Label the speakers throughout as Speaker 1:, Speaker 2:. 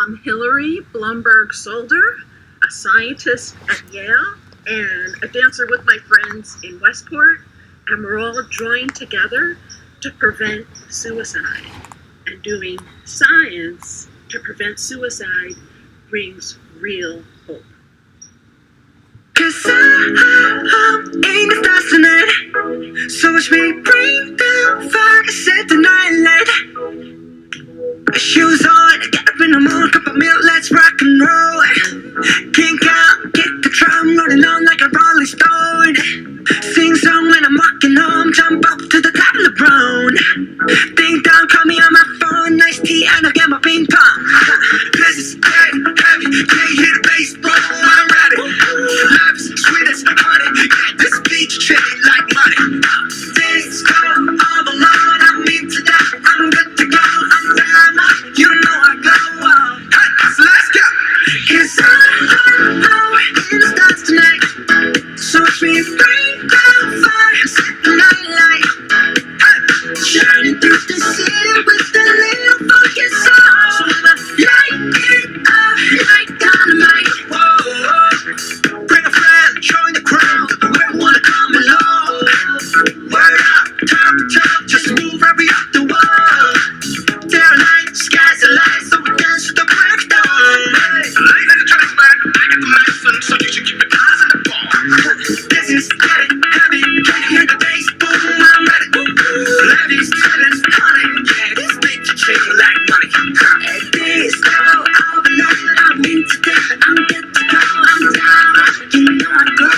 Speaker 1: I'm Hillary Blumberg-Solder, a scientist at Yale and a dancer with my friends in Westport, and we're all joined together to prevent suicide. And doing science to prevent suicide brings real hope.
Speaker 2: 'Cause I'm in the stars tonight, so watch me bring the fire, set the night light. Shoes on, get up in the morning, cup of milk, let's rock and roll. Kink out, kick the drum, rolling on like a rolling stone. Sing song when I'm walking home, jump up to the top of the brown. Ding dong, call me on my phone, nice tea, and I'll get my ping pong. This is dead heavy, can't hear the bass, boom, I'm ready. Life is sweet as honey, yeah, this beach chilling like money. This come all alone, I'm into that, I'm good to go, I'm down, you know I go on. Hey, so let's go. 'Cause I'm in the stars tonight, so watch me bring the fire, set the night light. Hey, shining through the city with a little funky song. So I'ma light it up like dynamite. Whoa, bring a friend, join the crowd, we wanna come along. Word up, top to top, just move right up the wall. There light, sky's the light, so we dance to the break of dawn. Late like a track man, I got the license, so you should keep your eyes on the ball. This is getting heavy, can you hear the bass? Boom, I'm ready. Levy's chillin', honey, yeah, this beat you chill like money. Hey, this go over night, I'm into that, I'm good to go, I'm down, you know I go.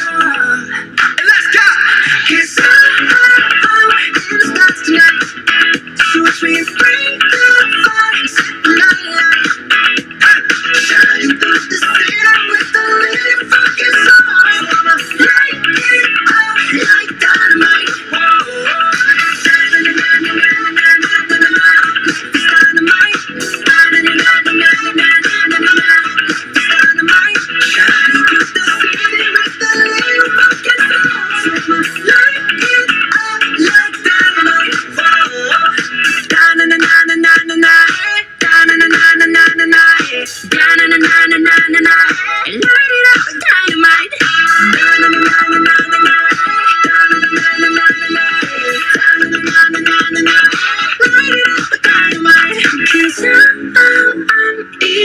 Speaker 2: Hey, let's go! 'Cause I'm in the stars tonight, so watch me bring the fire, set the night light. Hey, shining through the city with a little funky song. So I'ma light it up like dynamite. Whoa,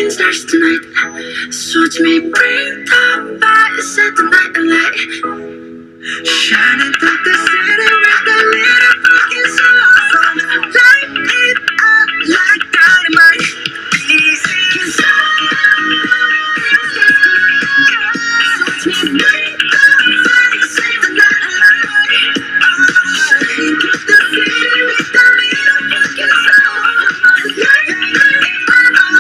Speaker 2: stars tonight, so watch me bring the fire, set the night alight. Shining through the city with a little funky song. Light it up like dynamite. Easy, 'cause so watch me bring the fire, set the night alight. Shining through the city with a little funky song. Light it up like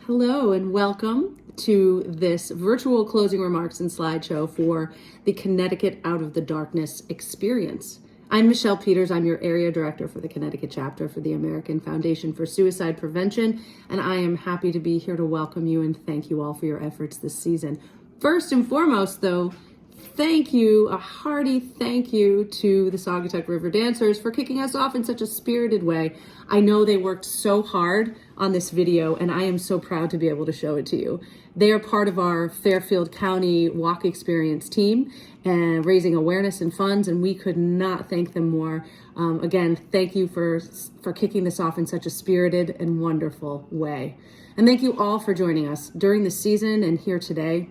Speaker 3: Hello and welcome to this virtual closing remarks and slideshow for the Connecticut Out of the Darkness experience. I'm Michelle Peters. I'm your area director for the Connecticut chapter for the American Foundation for Suicide Prevention, and I am happy to be here to welcome you and thank you all for your efforts this season. First and foremost, though, thank you, a hearty thank you to the Saugatuck River Dancers for kicking us off in such a spirited way. I know they worked so hard on this video, and I am so proud to be able to show it to you. They are part of our Fairfield County Walk Experience team and raising awareness and funds, and we could not thank them more. Again, thank you for kicking this off in such a spirited and wonderful way. And thank you all for joining us during the season and here today.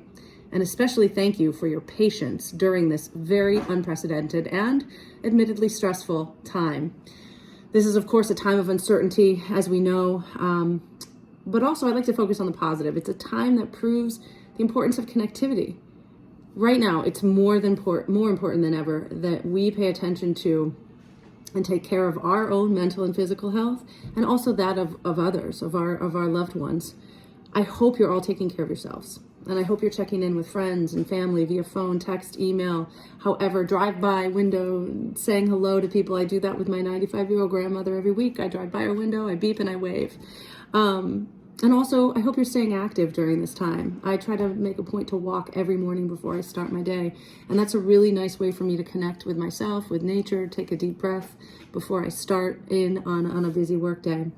Speaker 3: And especially thank you for your patience during this very unprecedented and admittedly stressful time. This is, of course, a time of uncertainty, as we know, but also I'd like to focus on the positive. It's a time that proves the importance of connectivity. Right now, it's more important than ever that we pay attention to and take care of our own mental and physical health, and also that of others, of our loved ones. I hope you're all taking care of yourselves. And I hope you're checking in with friends and family via phone, text, email, however, drive by window, saying hello to people. I do that with my 95-year-old grandmother every week. I drive by her window, I beep and I wave. And also, I hope you're staying active during this time. I try to make a point to walk every morning before I start my day. And that's a really nice way for me to connect with myself, with nature, take a deep breath before I start in on a busy work day.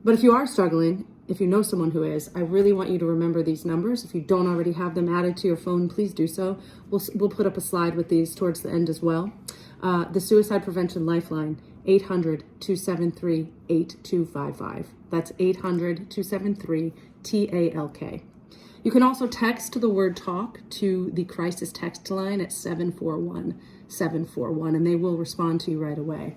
Speaker 3: But if you are struggling, if you know someone who is, I really want you to remember these numbers. If you don't already have them added to your phone, please do so. We'll put up a slide with these towards the end as well. The Suicide Prevention Lifeline, 800-273-8255. That's 800-273-TALK. You can also text the word TALK to the crisis text line at 741-741, and they will respond to you right away.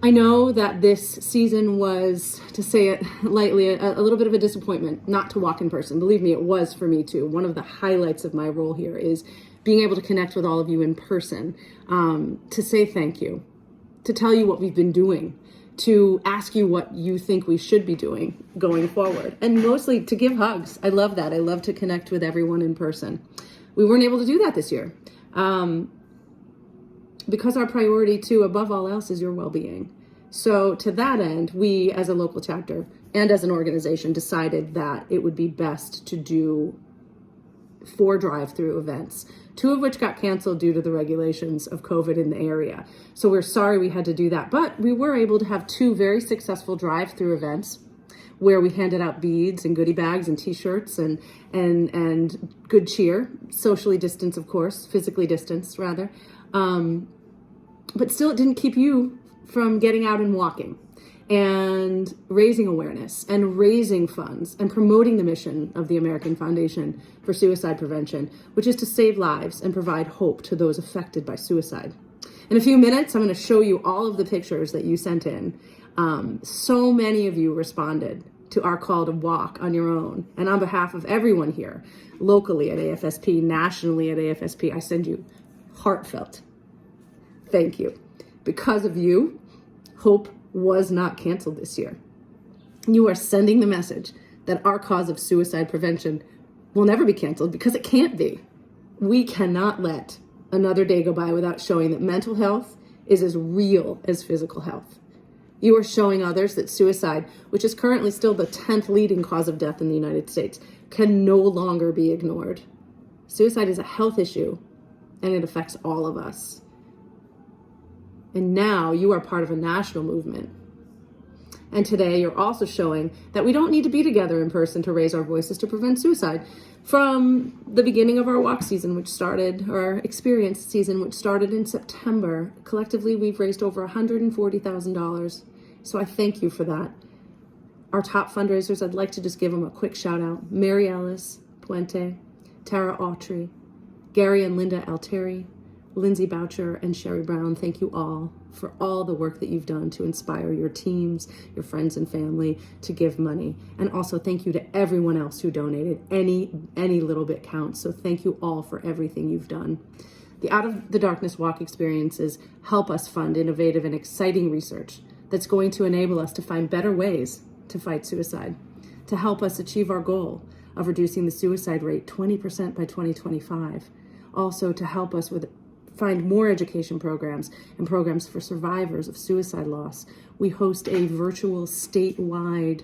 Speaker 3: I know that this season was, to say it lightly, a little bit of a disappointment not to walk in person. Believe me, it was for me too. One of the highlights of my role here is being able to connect with all of you in person, to say thank you, to tell you what we've been doing, to ask you what you think we should be doing going forward, and mostly to give hugs. I love that. I love to connect with everyone in person. We weren't able to do that this year because our priority too, above all else, is your well-being. So to that end, we as a local chapter and as an organization decided that it would be best to do 4 drive-through events, 2 of which got canceled due to the regulations of COVID in the area. So we're sorry we had to do that, but we were able to have 2 very successful drive-through events where we handed out beads and goodie bags and t-shirts and good cheer, socially distanced, of course, physically distanced rather. But still, it didn't keep you from getting out and walking and raising awareness and raising funds and promoting the mission of the American Foundation for Suicide Prevention, which is to save lives and provide hope to those affected by suicide. In a few minutes, I'm going to show you all of the pictures that you sent in. So many of you responded to our call to walk on your own. And on behalf of everyone here, locally at AFSP, nationally at AFSP, I send you heartfelt thank you. Because of you, Hope was not canceled this year. You are sending the message that our cause of suicide prevention will never be canceled, because it can't be. We cannot let another day go by without showing that mental health is as real as physical health. You are showing others that suicide, which is currently still the 10th leading cause of death in the United States, can no longer be ignored. Suicide is a health issue, and it affects all of us. And now you are part of a national movement. And today you're also showing that we don't need to be together in person to raise our voices to prevent suicide. From the beginning of our walk season, our experience season, which started in September, collectively we've raised over $140,000. So I thank you for that. Our top fundraisers, I'd like to just give them a quick shout out. Mary Alice Puente, Tara Autry, Gary and Linda Altieri, Lindsay Boucher, and Sherry Brown. Thank you all for all the work that you've done to inspire your teams, your friends and family to give money. And also thank you to everyone else who donated. Any little bit counts. So thank you all for everything you've done. The Out of the Darkness Walk experiences help us fund innovative and exciting research that's going to enable us to find better ways to fight suicide, to help us achieve our goal of reducing the suicide rate 20% by 2025. Also to help us find more education programs and programs for survivors of suicide loss. We host a virtual statewide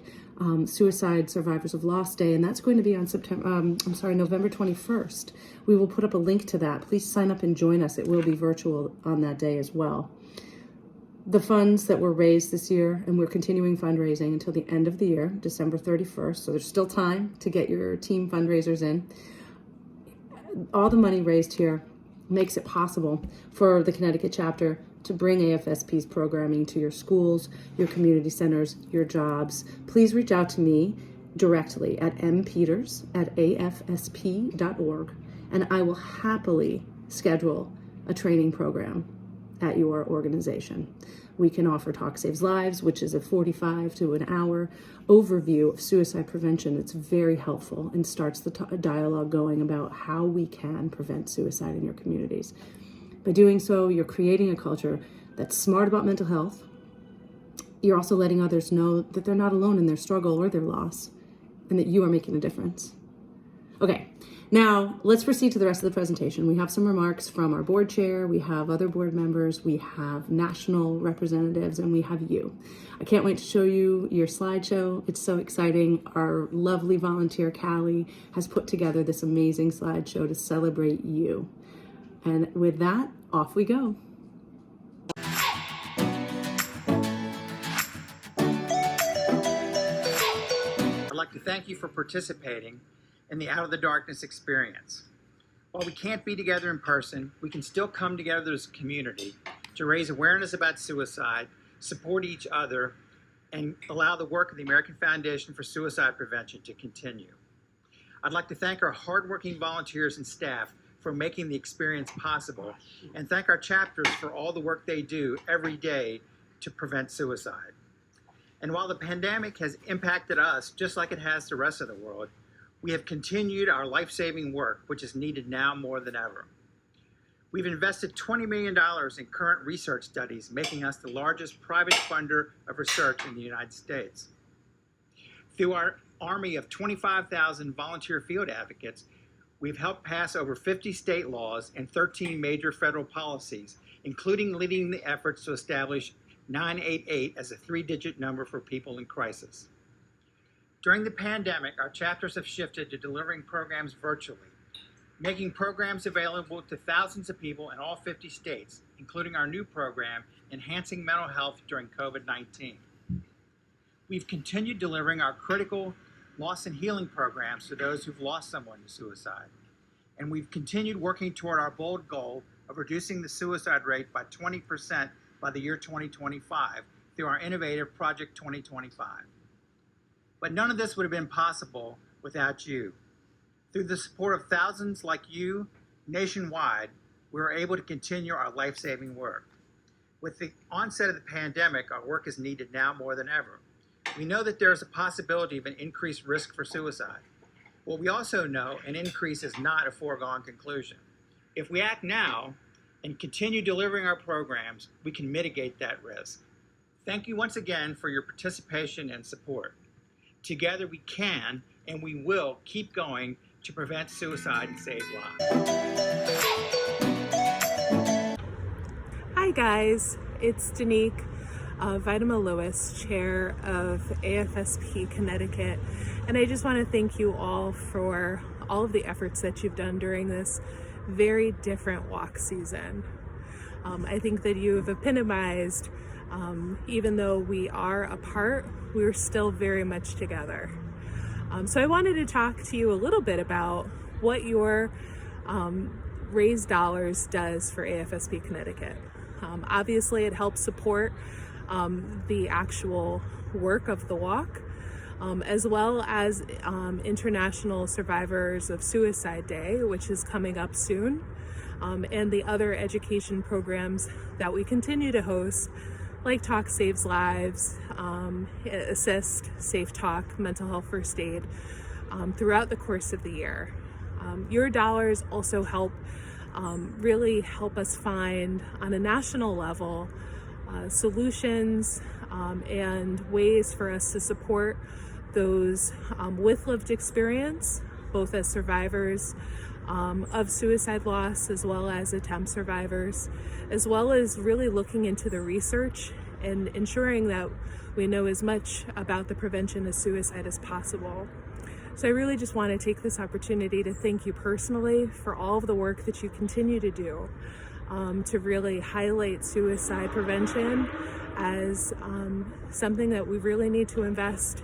Speaker 3: Suicide Survivors of Loss Day, and that's going to be on November 21st. We will put up a link to that. Please sign up and join us. It will be virtual on that day as well. The funds that were raised this year, and we're continuing fundraising until the end of the year, December 31st, so there's still time to get your team fundraisers in. All the money raised here makes it possible for the Connecticut chapter to bring AFSP's programming to your schools, your community centers, your jobs. Please reach out to me directly at mpeters@afsp.org, and I will happily schedule a training program at your organization. We can offer Talk Saves Lives, which is a 45 to an hour overview of suicide prevention. It's very helpful and starts the dialogue going about how we can prevent suicide in your communities. By doing so, you're creating a culture that's smart about mental health. You're also letting others know that they're not alone in their struggle or their loss. and that you are making a difference. Okay, now let's proceed to the rest of the presentation. We have some remarks from our board chair, we have other board members, we have national representatives, and we have you. I can't wait to show you your slideshow. It's so exciting. Our lovely volunteer, Callie, has put together this amazing slideshow to celebrate you. And with that, off we go.
Speaker 4: I'd like to thank you for participating in the Out of the Darkness experience. While we can't be together in person, we can still come together as a community to raise awareness about suicide, support each other, and allow the work of the American Foundation for Suicide Prevention to continue. I'd like to thank our hardworking volunteers and staff for making the experience possible, and thank our chapters for all the work they do every day to prevent suicide. And while the pandemic has impacted us just like it has the rest of the world, we have continued our life-saving work, which is needed now more than ever. We've invested $20 million in current research studies, making us the largest private funder of research in the United States. Through our army of 25,000 volunteer field advocates, we've helped pass over 50 state laws and 13 major federal policies, including leading the efforts to establish 988 as a 3-digit number for people in crisis. During the pandemic, our chapters have shifted to delivering programs virtually, making programs available to thousands of people in all 50 states, including our new program, Enhancing Mental Health During COVID-19. We've continued delivering our critical loss and healing programs to those who've lost someone to suicide. And we've continued working toward our bold goal of reducing the suicide rate by 20% by the year 2025 through our innovative Project 2025. But none of this would have been possible without you. Through the support of thousands like you nationwide, we were able to continue our life-saving work. With the onset of the pandemic, our work is needed now more than ever. We know that there is a possibility of an increased risk for suicide. Well, we also know an increase is not a foregone conclusion. If we act now and continue delivering our programs, we can mitigate that risk. Thank you once again for your participation and support. Together we can and we will keep going to prevent suicide and save lives.
Speaker 5: Hi guys, it's Danique Vitama Lewis, Chair of AFSP Connecticut, and I just want to thank you all for all of the efforts that you've done during this very different walk season. I think that you have epitomized, even though we are apart, we're still very much together. So I wanted to talk to you a little bit about what your raised dollars does for AFSP Connecticut. Obviously, it helps support the actual work of the walk, as well as International Survivors of Suicide Day, which is coming up soon, and the other education programs that we continue to host, like Talk Saves Lives, Assist, Safe Talk, Mental Health First Aid, throughout the course of the year. Your dollars also really help us find, on a national level, solutions and ways for us to support those with lived experience, both as survivors of suicide loss as well as attempt survivors, as well as really looking into the research and ensuring that we know as much about the prevention of suicide as possible. So I really just want to take this opportunity to thank you personally for all of the work that you continue to do to really highlight suicide prevention as something that we really need to invest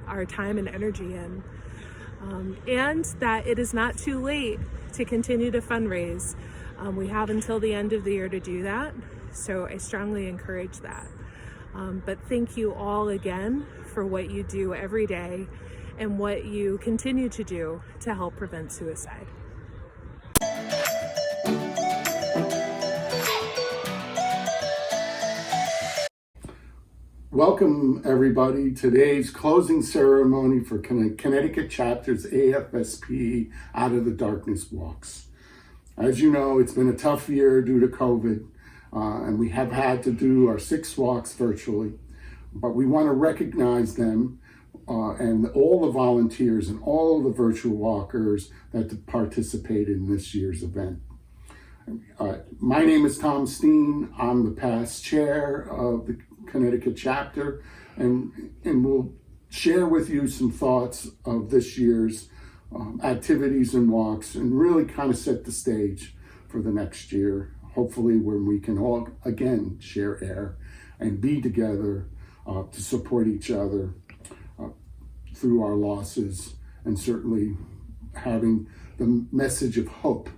Speaker 5: our time and energy in. And that it is not too late to continue to fundraise. We have until the end of the year to do that, so I strongly encourage that. But thank you all again for what you do every day and what you continue to do to help prevent suicide.
Speaker 6: Welcome, everybody. Today's closing ceremony for Connecticut Chapter's AFSP Out of the Darkness walks. As you know, it's been a tough year due to COVID, and we have had to do our 6 walks virtually, but we want to recognize them and all the volunteers and all the virtual walkers that participated in this year's event. My name is Tom Steen. I'm the past chair of the Connecticut chapter, and we'll share with you some thoughts of this year's activities and walks, and really kind of set the stage for the next year, hopefully when we can all again share air and be together to support each other through our losses, and certainly having the message of hope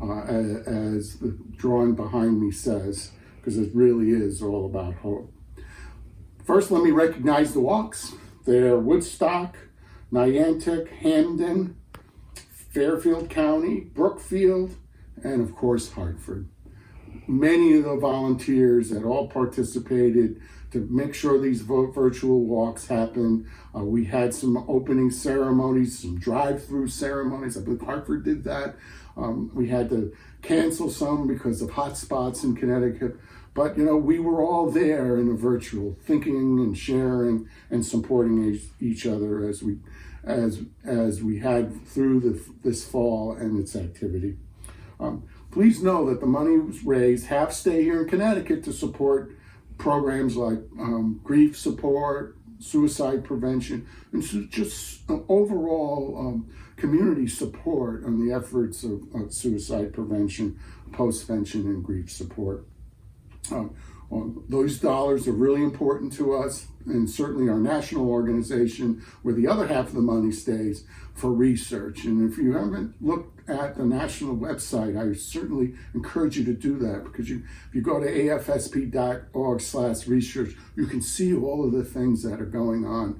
Speaker 6: as the drawing behind me says, because it really is all about hope. First, let me recognize the walks. They're Woodstock, Niantic, Hamden, Fairfield County, Brookfield, and of course Hartford. Many of the volunteers that all participated to make sure these virtual walks happen. We had some opening ceremonies, some drive-through ceremonies. I believe Hartford did that. We had to cancel some because of hot spots in Connecticut. But, we were all there in a virtual, thinking and sharing and supporting each other as we had through this fall and its activity. Please know that the money was raised half stay here in Connecticut to support programs like grief support, suicide prevention, and just overall community support on the efforts of suicide prevention, postvention, and grief support. Those dollars are really important to us, and certainly our national organization, where the other half of the money stays for research. And if you haven't looked at the national website, I certainly encourage you to do that, because if you go to afsp.org/research, you can see all of the things that are going on.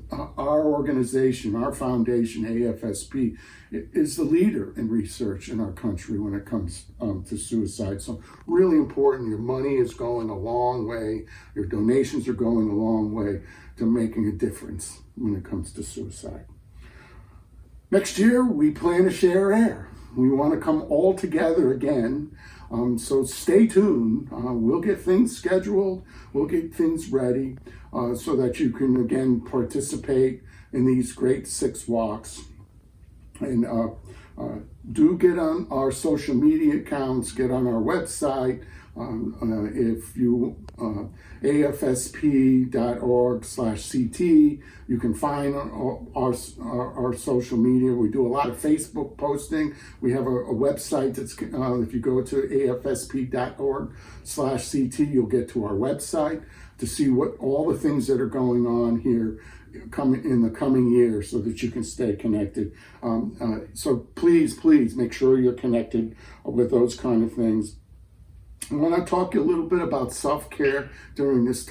Speaker 6: Our organization, our foundation, AFSP, is the leader in research in our country when it comes to suicide. So really important. Your money is going a long way. Your donations are going a long way to making a difference when it comes to suicide. Next year, we plan to share air. We want to come all together again. So stay tuned. We'll get things scheduled. We'll get things ready so that you can again participate in these great 6 walks. And do get on our social media accounts, get on our website. If you afsp.org/CT, you can find our social media. We do a lot of Facebook posting. We have a website that's if you go to afsp.org/CT, you'll get to our website to see what all the things that are going on here in the coming year, so that you can stay connected. So please make sure you're connected with those kind of things. I want to talk a little bit about self-care during these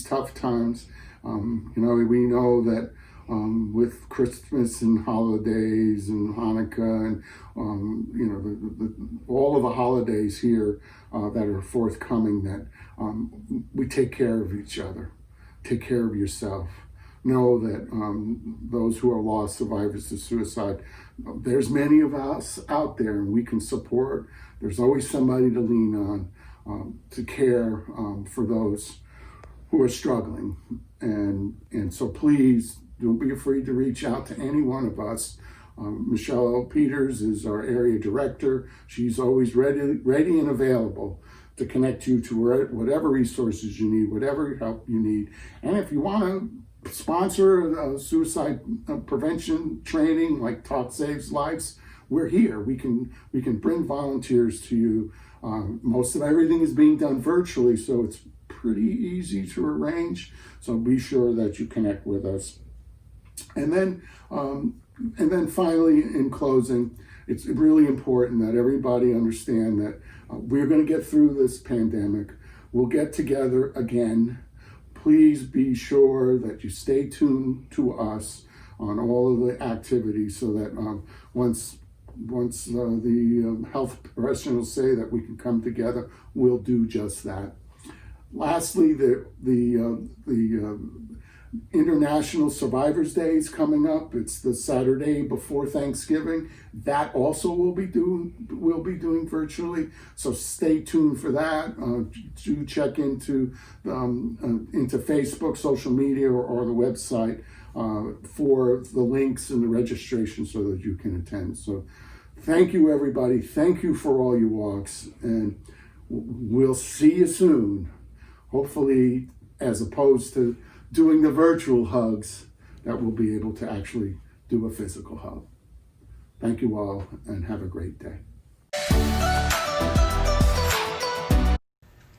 Speaker 6: tough times. We know that with Christmas and holidays and Hanukkah and all of the holidays here that are forthcoming, that we take care of each other, take care of yourself. Know that those who are lost survivors of suicide, there's many of us out there, and we can support. There's always somebody to lean on to care for those who are struggling. And so please don't be afraid to reach out to any one of us. Michelle Peters is our area director. She's always ready and available to connect you to whatever resources you need, whatever help you need. And if you want to sponsor a suicide prevention training like Talk Saves Lives, we're here. We can bring volunteers to you. Most of everything is being done virtually, so it's pretty easy to arrange. So be sure that you connect with us. And then finally, in closing, it's really important that everybody understand that we're going to get through this pandemic. We'll get together again. Please be sure that you stay tuned to us on all of the activities, so that once the health professionals say that we can come together, we'll do just that. Lastly, the International Survivors Day is coming up. It's the Saturday before Thanksgiving. That also we'll be doing virtually. So stay tuned for that. Do check into Facebook, social media, or the website for the links and the registration so that you can attend. So thank you, everybody. Thank you for all your walks, and we'll see you soon. Hopefully, as opposed to doing the virtual hugs, that we'll be able to actually do a physical hug. Thank you all, and have a great day.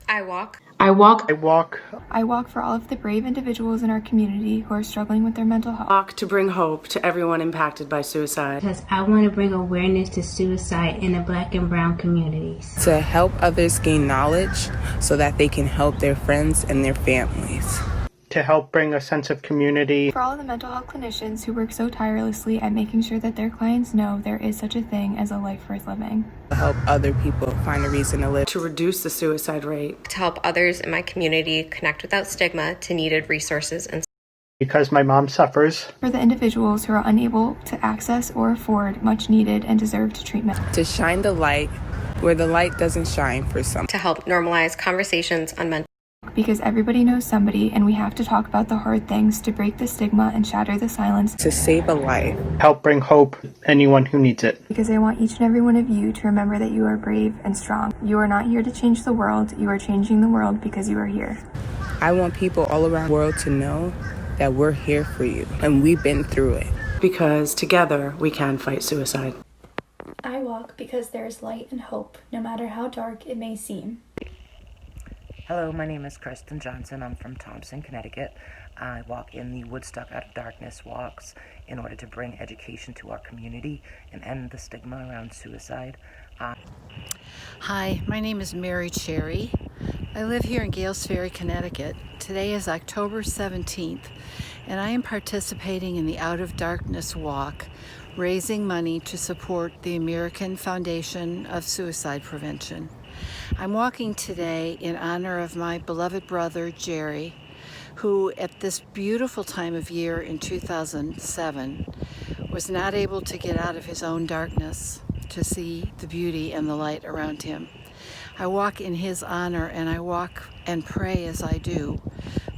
Speaker 7: I walk.
Speaker 8: I walk.
Speaker 9: I walk.
Speaker 10: I walk for all of the brave individuals in our community who are struggling with their mental health.
Speaker 3: Walk to bring hope to everyone impacted by suicide.
Speaker 8: Because I want to bring awareness to suicide in the Black and Brown communities.
Speaker 11: To help others gain knowledge so that they can help their friends and their families.
Speaker 9: To help bring a sense of community.
Speaker 10: For all of the mental health clinicians who work so tirelessly at making sure that their clients know there is such a thing as a life worth living.
Speaker 11: To help other people find a reason to live.
Speaker 3: To reduce the suicide rate.
Speaker 7: To help others in my community connect without stigma to needed resources and
Speaker 9: because my mom suffers.
Speaker 10: For the individuals who are unable to access or afford much needed and deserved treatment.
Speaker 11: To shine the light where the light doesn't shine for some.
Speaker 7: To help normalize conversations on mental health.
Speaker 10: Because everybody knows somebody, and we have to talk about the hard things to break the stigma and shatter the silence.
Speaker 11: To save a life.
Speaker 9: Help bring hope to anyone who needs it.
Speaker 10: Because I want each and every one of you to remember that you are brave and strong. You are not here to change the world. You are changing the world because you are here.
Speaker 11: I want people all around the world to know that we're here for you, and we've been through it.
Speaker 3: Because together we can fight suicide.
Speaker 12: I walk because there is light and hope, no matter how dark it may seem.
Speaker 13: Hello, my name is Kristen Johnson. I'm from Thompson, Connecticut. I walk in the Woodstock Out of Darkness walks in order to bring education to our community and end the stigma around suicide.
Speaker 14: Hi, my name is Mary Cherry. I live here in Gales Ferry, Connecticut. Today is October 17th, and I am participating in the Out of Darkness walk, raising money to support the American Foundation of Suicide Prevention. I'm walking today in honor of my beloved brother, Jerry, who at this beautiful time of year in 2007 was not able to get out of his own darkness to see the beauty and the light around him. I walk in his honor, and I walk and pray as I do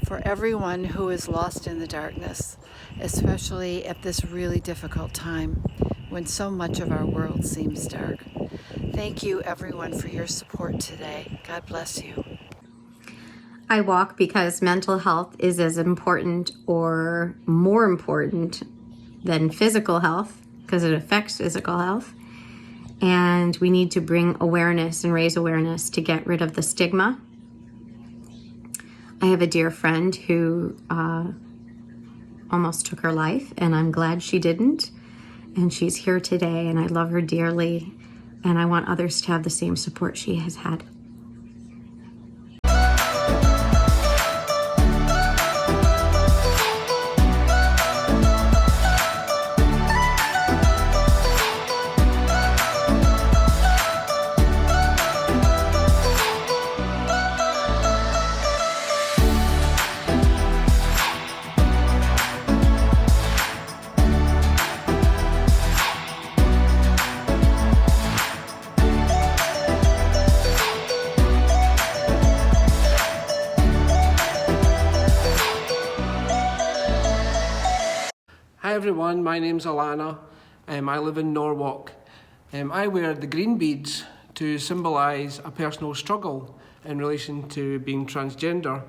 Speaker 14: for everyone who is lost in the darkness, especially at this really difficult time when so much of our world seems dark. Thank you, everyone, for your support today. God bless you.
Speaker 15: I walk because mental health is as important or more important than physical health because it affects physical health. And we need to bring awareness and raise awareness to get rid of the stigma. I have a dear friend who almost took her life, and I'm glad she didn't. And she's here today, and I love her dearly. And I want others to have the same support she has had.
Speaker 16: Hi everyone, my name's Alana. I live in Norwalk. I wear the green beads to symbolise a personal struggle in relation to being transgender.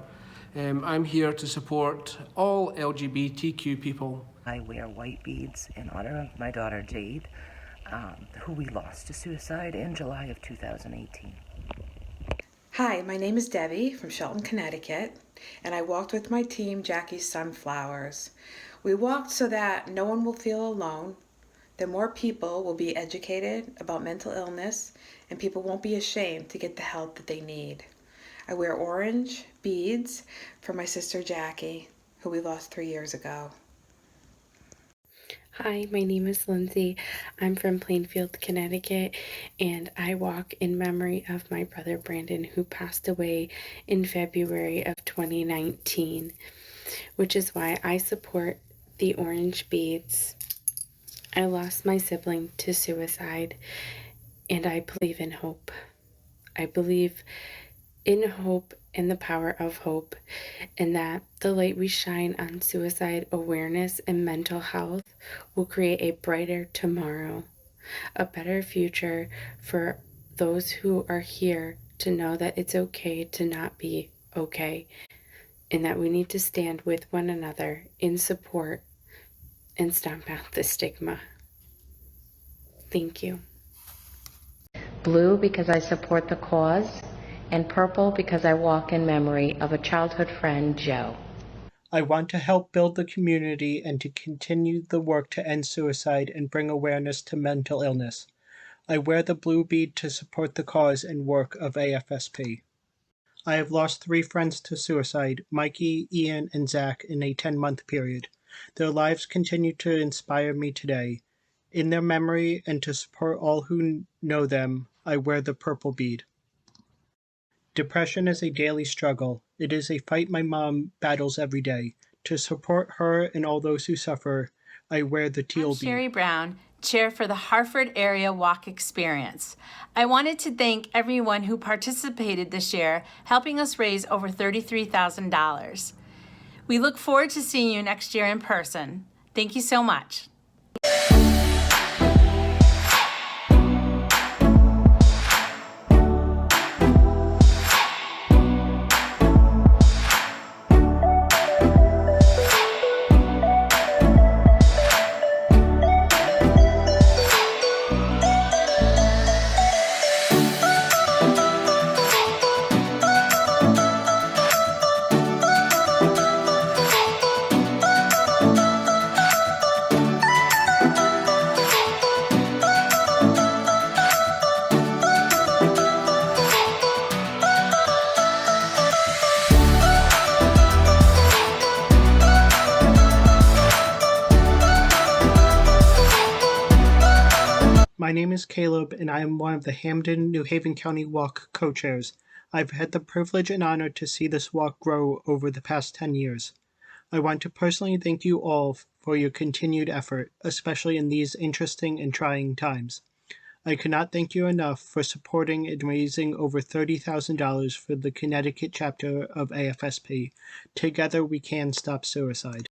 Speaker 16: I'm here to support all LGBTQ people.
Speaker 13: I wear white beads in honor of my daughter Jade, who we lost to suicide in July of 2018.
Speaker 17: Hi, my name is Debbie from Shelton, Connecticut, and I walked with my team, Jackie's Sunflowers. We walked so that no one will feel alone, that more people will be educated about mental illness, and people won't be ashamed to get the help that they need. I wear orange beads for my sister Jackie, who we lost 3 years ago.
Speaker 18: Hi, my name is Lindsay. I'm from Plainfield, Connecticut, and I walk in memory of my brother Brandon, who passed away in February of 2019. which is why I support the Orange Beads. I lost my sibling to suicide, and I believe in hope. I believe in hope and the power of hope, and that the light we shine on suicide awareness and mental health will create a brighter tomorrow, a better future for those who are here to know that it's okay to not be okay, and that we need to stand with one another in support and stomp out the stigma. Thank you.
Speaker 19: Blue because I support the cause, and purple because I walk in memory of a childhood friend, Joe.
Speaker 9: I want to help build the community and to continue the work to end suicide and bring awareness to mental illness. I wear the blue bead to support the cause and work of AFSP. I have lost 3 friends to suicide, Mikey, Ian, and Zach, in a 10-month period. Their lives continue to inspire me today. In their memory and to support all who know them, I wear the purple bead. Depression is a daily struggle. It is a fight my mom battles every day. To support her and all those who suffer, I wear the teal bead.
Speaker 20: Sherry Brown, Chair for the Hartford Area Walk Experience. I wanted to thank everyone who participated this year, helping us raise over $33,000. We look forward to seeing you next year in person. Thank you so much.
Speaker 9: My name is Caleb, and I am one of the Hamden, New Haven County Walk co-chairs. I've had the privilege and honor to see this walk grow over the past 10 years. I want to personally thank you all for your continued effort, especially in these interesting and trying times. I cannot thank you enough for supporting and raising over $30,000 for the Connecticut chapter of AFSP. Together we can stop suicide.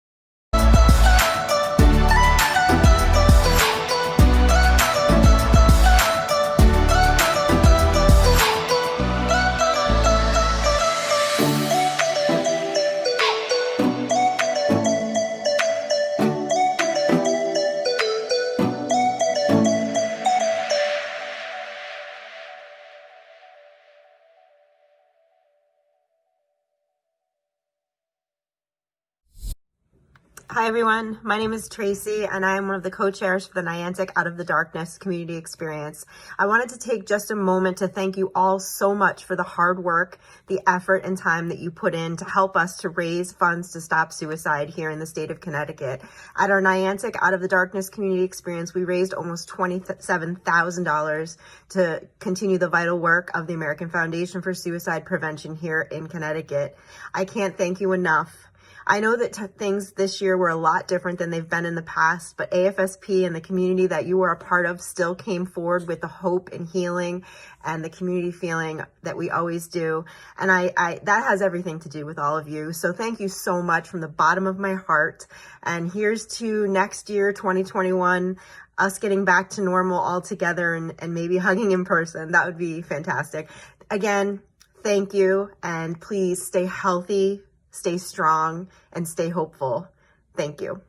Speaker 21: Hi everyone, my name is Tracy and I am one of the co-chairs for the Niantic Out of the Darkness community experience. I wanted to take just a moment to thank you all so much for the hard work, the effort and time that you put in to help us to raise funds to stop suicide here in the state of Connecticut. At our Niantic Out of the Darkness community experience, we raised almost $27,000 to continue the vital work of the American Foundation for Suicide Prevention here in Connecticut. I can't thank you enough. I know that things this year were a lot different than they've been in the past, but AFSP and the community that you were a part of still came forward with the hope and healing and the community feeling that we always do. And I that has everything to do with all of you. So thank you so much from the bottom of my heart. And here's to next year, 2021, us getting back to normal all together and maybe hugging in person. That would be fantastic. Again, thank you. And please stay healthy, stay strong, and stay hopeful. Thank you.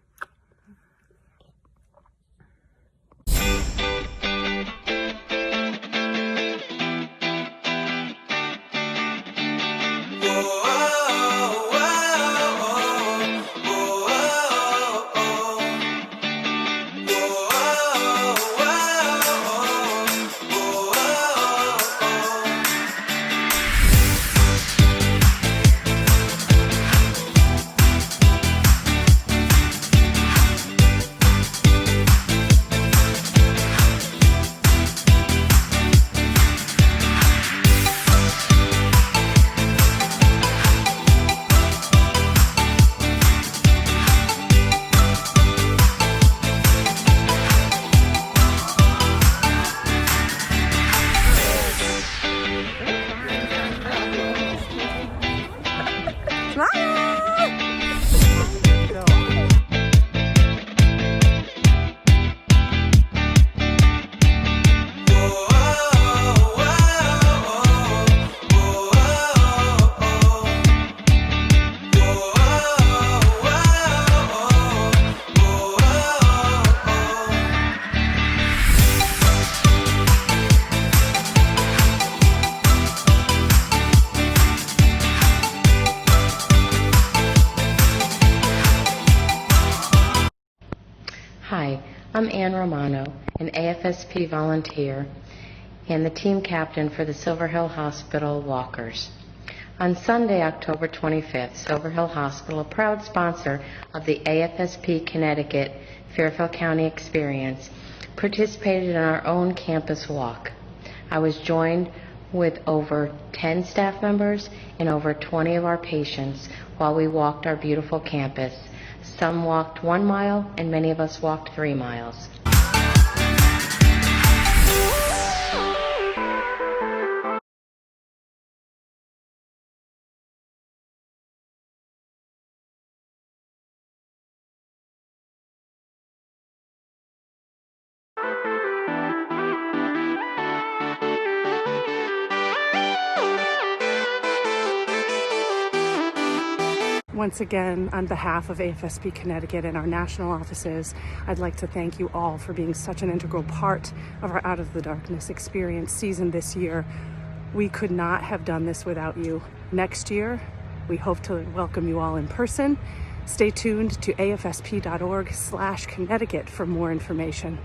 Speaker 19: I'm Ann Romano, an AFSP volunteer and the team captain for the Silver Hill Hospital Walkers. On Sunday, October 25th, Silver Hill Hospital, a proud sponsor of the AFSP Connecticut Fairfield County Experience, participated in our own campus walk. I was joined with over 10 staff members and over 20 of our patients while we walked our beautiful campus. Some walked 1 mile and many of us walked 3 miles.
Speaker 5: Once again, on behalf of AFSP Connecticut and our national offices, I'd like to thank you all for being such an integral part of our Out of the Darkness experience season this year. We could not have done this without you. Next year, we hope to welcome you all in person. Stay tuned to afsp.org/Connecticut for more information.